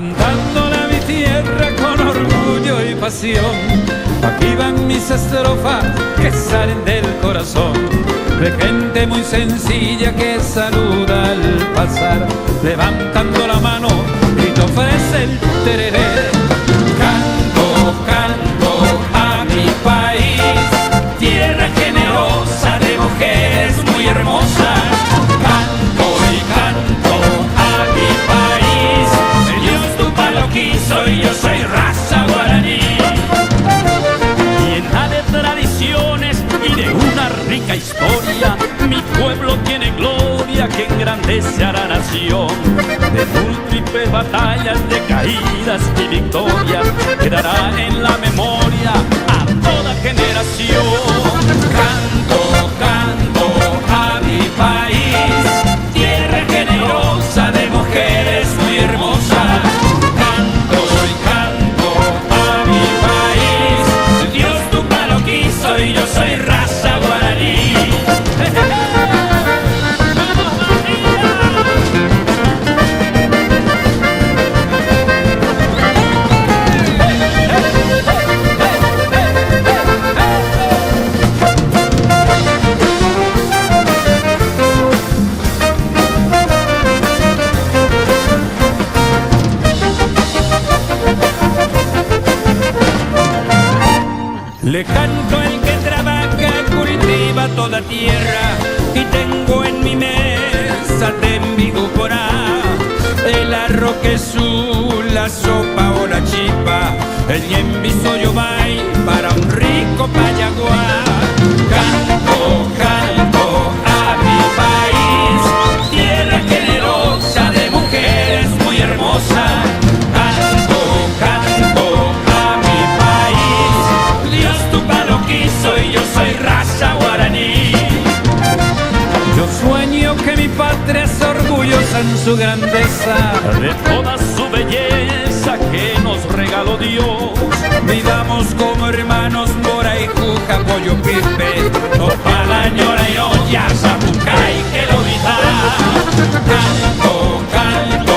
cantándole a mi tierra con orgullo y pasión. Aquí van mis estrofas que salen del corazón, de gente muy sencilla que saluda al pasar, levantando la mano y te ofrece el tereré. Canto, canto a mi país, tierra generosa de mujeres muy hermosas. Canto y canto a mi país, Dios Tupa lo quiso y yo soy raza guaraní. Llena de tradiciones y de una rica historia, mi pueblo tiene gloria que engrandece a la nación. De múltiples batallas, de caídas y victorias, quedará en la memoria a toda generación. Canto, canto a mi país, tierra generosa de mujeres muy hermosas. Canto y canto a mi país, Dios Tupa lo quiso y yo soy raza guaraní. Le canto el que trabaja, cultiva toda tierra, y tengo en mi mesa de mi Guporá el arroz que su, la sopa o la chipa, el ñembizo yo vai para un rico payaguá. Canto, canto a mi país, tierra generosa de mujeres muy hermosas. Y yo soy raza guaraní. Yo sueño que mi patria es orgullosa en su grandeza, de toda su belleza que nos regaló Dios. Vivamos como hermanos, Mora y Juja, Pollo Pipe, Topa la ñora y olla, Zapucay, que lo vida. Canto, canto